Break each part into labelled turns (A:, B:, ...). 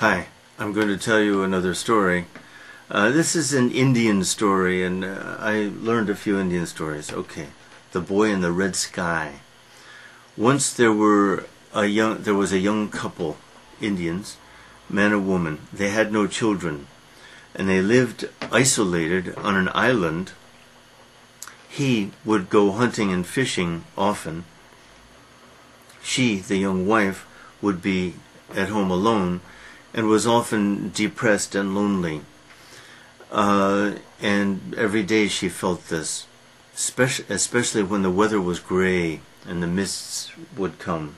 A: Hi, I'm going to tell you another story. This is an Indian story, and I learned a few Indian stories. Okay, The Boy in the Red Sky. Once there was a young couple, Indians, man and woman. They had no children, and they lived isolated on an island. He would go hunting and fishing often. She, the young wife, would be at home alone and was often depressed and lonely. And every day she felt this, especially when the weather was gray and the mists would come.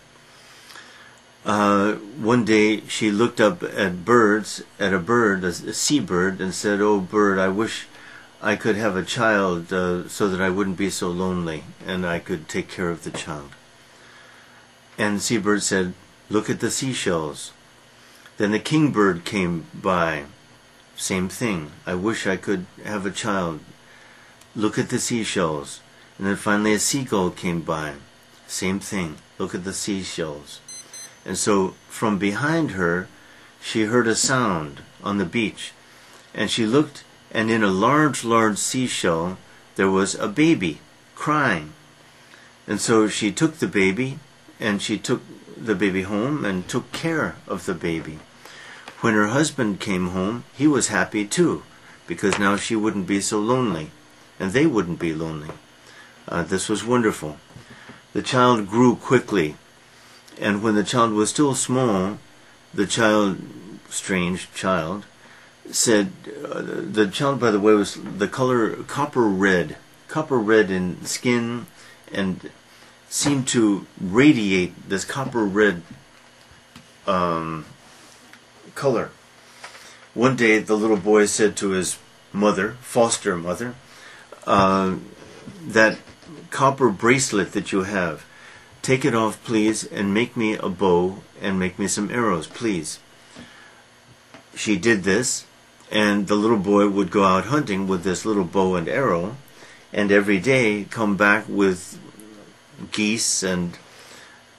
A: One day she looked up at a bird, a seabird, and said, "Oh bird, I wish I could have a child so that I wouldn't be so lonely and I could take care of the child." And the seabird said, "Look at the seashells." Then the kingbird came by. Same thing. "I wish I could have a child. Look at the seashells." And then finally a seagull came by. Same thing. "Look at the seashells." And so from behind her, she heard a sound on the beach. And she looked, and in a large seashell, there was a baby crying. And so she took the baby, and she took the baby home and took care of the baby. When her husband came home, he was happy too, because now she wouldn't be so lonely, and they wouldn't be lonely. This was wonderful. The child grew quickly, and when the child was still small, the child, strange child, said, the child, by the way, was the color copper red in skin, and seemed to radiate this copper red color. One day the little boy said to his mother, foster mother, "That copper bracelet that you have, take it off please and make me a bow and make me some arrows, please." She did this, and the little boy would go out hunting with this little bow and arrow, and every day come back with geese and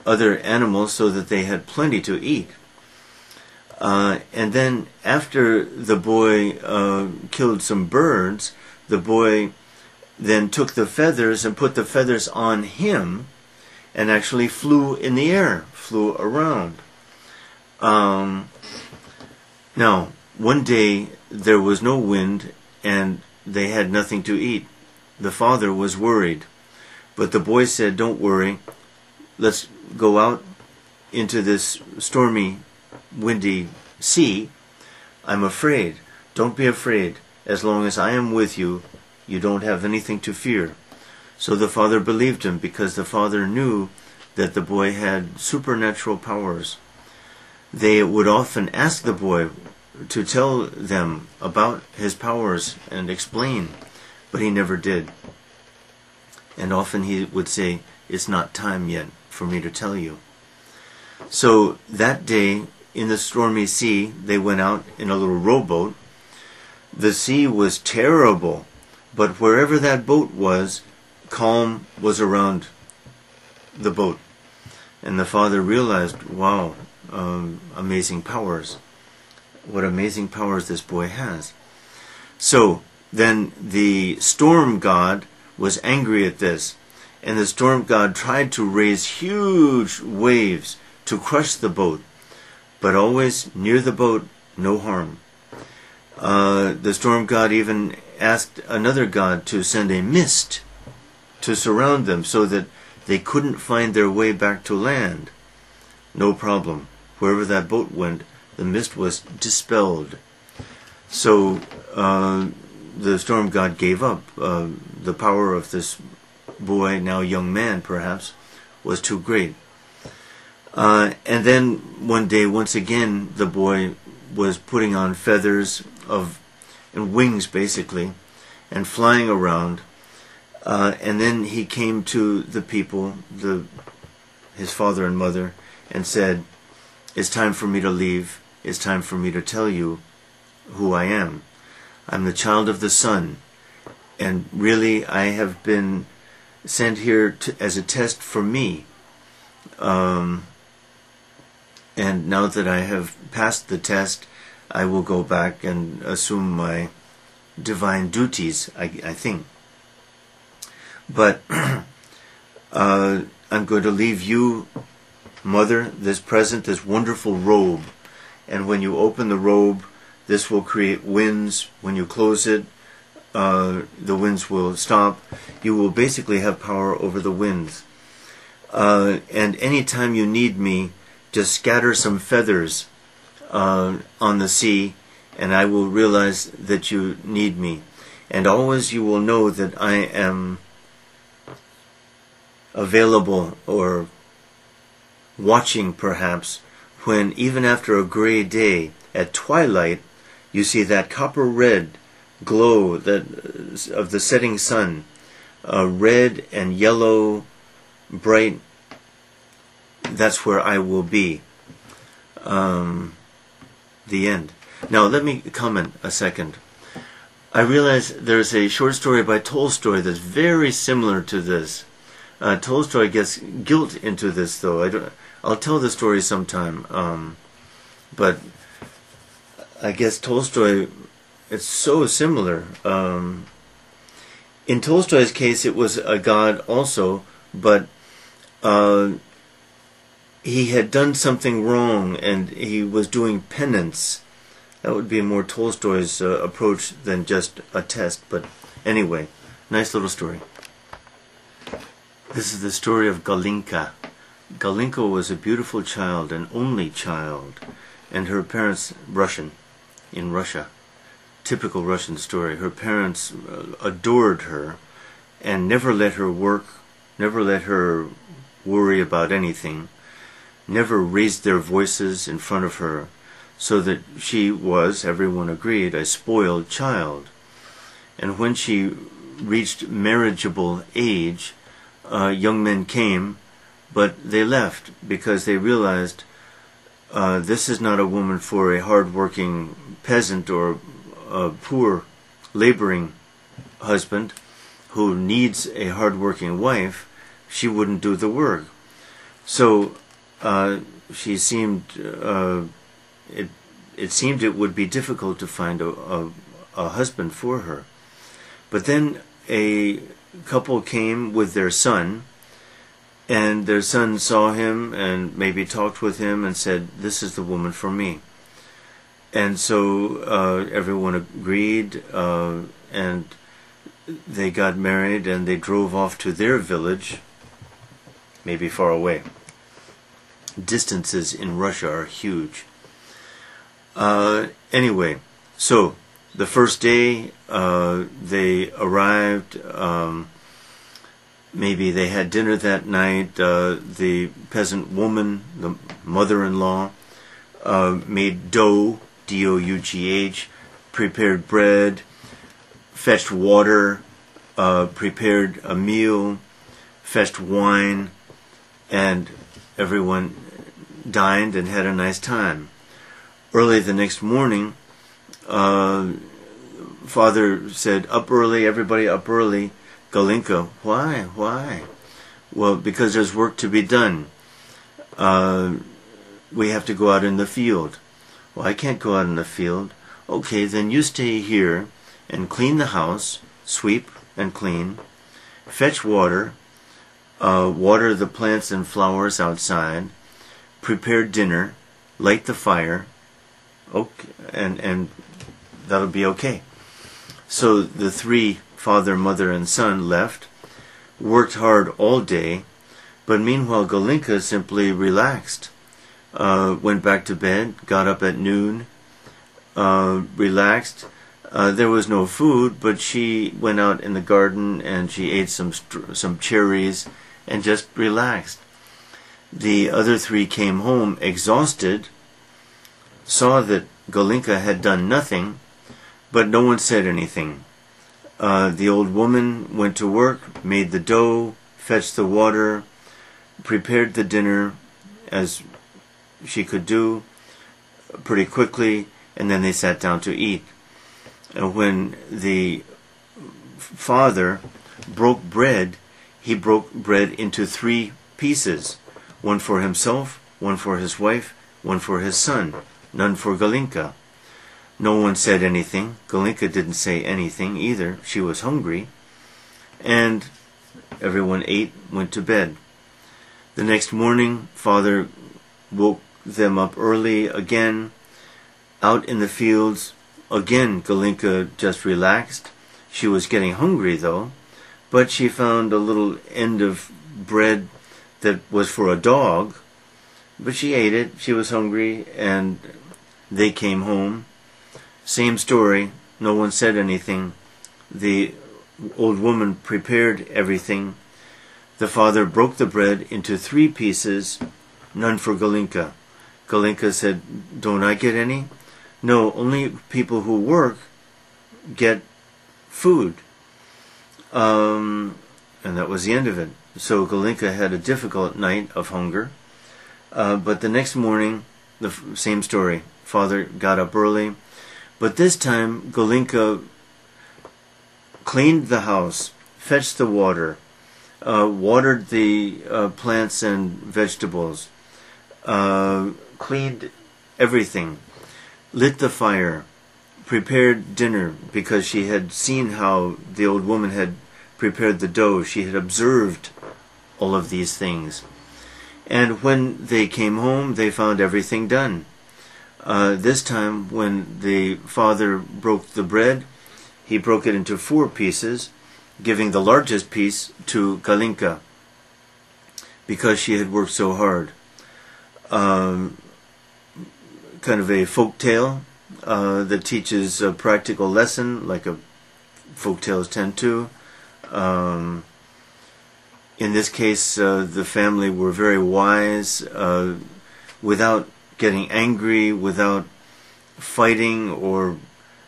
A: other animals so that they had plenty to eat. And then after the boy killed some birds, the boy then took the feathers and put the feathers on him and actually flew in the air, flew around. Now, one day there was no wind and they had nothing to eat. The father was worried, but the boy said, "Don't worry, let's go out into this stormy, windy sea. I'm afraid. Don't be afraid. As long as I am with you, you don't have anything to fear." So the father believed him, because the father knew that the boy had supernatural powers. They would often ask the boy to tell them about his powers and explain, but he never did. And often he would say, "It's not time yet for me to tell you." So that day, in the stormy sea, they went out in a little rowboat. The sea was terrible, but wherever that boat was, calm was around the boat. And the father realized, wow, amazing powers. What amazing powers this boy has. So then the storm god was angry at this, and the storm god tried to raise huge waves to crush the boat, but always near the boat, no harm. The storm god even asked another god to send a mist to surround them so that they couldn't find their way back to land. No problem. Wherever that boat went, the mist was dispelled. So the storm god gave up. The power of this boy, now young man perhaps, was too great. And then one day, once again, the boy was putting on feathers and wings basically, and flying around. And then he came to the people, his father and mother, and said, "It's time for me to leave. It's time for me to tell you who I am. I'm the child of the sun, and really I have been sent here as a test for me. And now that I have passed the test, I will go back and assume my divine duties, I think. But I'm going to leave you, Mother, this present, this wonderful robe. And when you open the robe, this will create winds. When you close it, the winds will stop. You will basically have power over the winds. And anytime you need me, just scatter some feathers on the sea, and I will realize that you need me. And always you will know that I am available or watching, perhaps, when even after a gray day, at twilight, you see that copper red glow of the setting sun, red and yellow, bright. That's where I will be. The end. Now let me comment a second. I realize there's a short story by Tolstoy that's very similar to this. Tolstoy gets guilt into this, though. I'll tell the story sometime. But I guess Tolstoy, it's so similar. In Tolstoy's case, it was a god also, but he had done something wrong and he was doing penance. That would be more Tolstoy's approach than just a test. But anyway, nice little story. This is the story of Galinka. Galinka was a beautiful child, an only child, and her parents, Russian, in Russia. Typical Russian story. Her parents adored her and never let her work, never let her worry about anything, never raised their voices in front of her, so that she was, everyone agreed, a spoiled child. And when she reached marriageable age, young men came, but they left because they realized this is not a woman for a hard-working peasant or a poor laboring husband who needs a hard-working wife. She wouldn't do the work. So she seemed it seemed it would be difficult to find a husband for her. But then a couple came with their son, and their son saw him and maybe talked with him and said, "This is the woman for me." And so everyone agreed, and they got married, and they drove off to their village, maybe far away. Distances in Russia are huge. Anyway, so the first day they arrived. Maybe they had dinner that night. The peasant woman, the mother-in-law, made dough, D-O-U-G-H, prepared bread, fetched water, prepared a meal, fetched wine, and everyone dined and had a nice time. Early the next morning, father said, "Up early, everybody up early." Galinka, why? Well, because there's work to be done. We have to go out in the field. Well, I can't go out in the field. Okay, then you stay here and clean the house, sweep and clean, fetch water, water the plants and flowers outside, prepare dinner, light the fire, okay, and that'll be okay. So the three, father, mother, and son, left, worked hard all day, but meanwhile Galinka simply relaxed, went back to bed, got up at noon, relaxed. There was no food, but she went out in the garden and she ate some cherries and just relaxed. The other three came home exhausted, saw that Galinka had done nothing, but no one said anything. The old woman went to work, made the dough, fetched the water, prepared the dinner as she could do pretty quickly, and then they sat down to eat. And when the father broke bread, he broke bread into 3 pieces, one for himself, one for his wife, one for his son, none for Galinka. No one said anything. Galinka didn't say anything either. She was hungry. And everyone ate, went to bed. The next morning, Father woke them up early again. Out in the fields, again Galinka just relaxed. She was getting hungry though, but she found a little end of bread that was for a dog. But she ate it. She was hungry, and they came home. Same story. No one said anything. The old woman prepared everything. The father broke the bread into 3 pieces, none for Galinka. Galinka said, "Don't I get any?" "No, only people who work get food." And that was the end of it. So Galinka had a difficult night of hunger. But the next morning, the same story. Father got up early. But this time, Galinka cleaned the house, fetched the water, watered the plants and vegetables, cleaned everything, lit the fire, prepared dinner, because she had seen how the old woman had prepared the dough. She had observed all of these things. And when they came home, they found everything done. This time, when the father broke the bread, he broke it into 4 pieces, giving the largest piece to Galinka, because she had worked so hard. Kind of a folk tale that teaches a practical lesson, like folk tales tend to. In this case, the family were very wise, without getting angry, without fighting or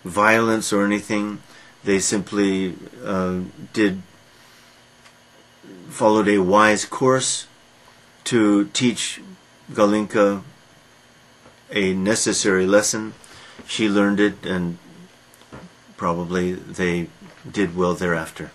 A: violence or anything. They simply followed a wise course to teach Galinka a necessary lesson. She learned it, and probably they did well thereafter.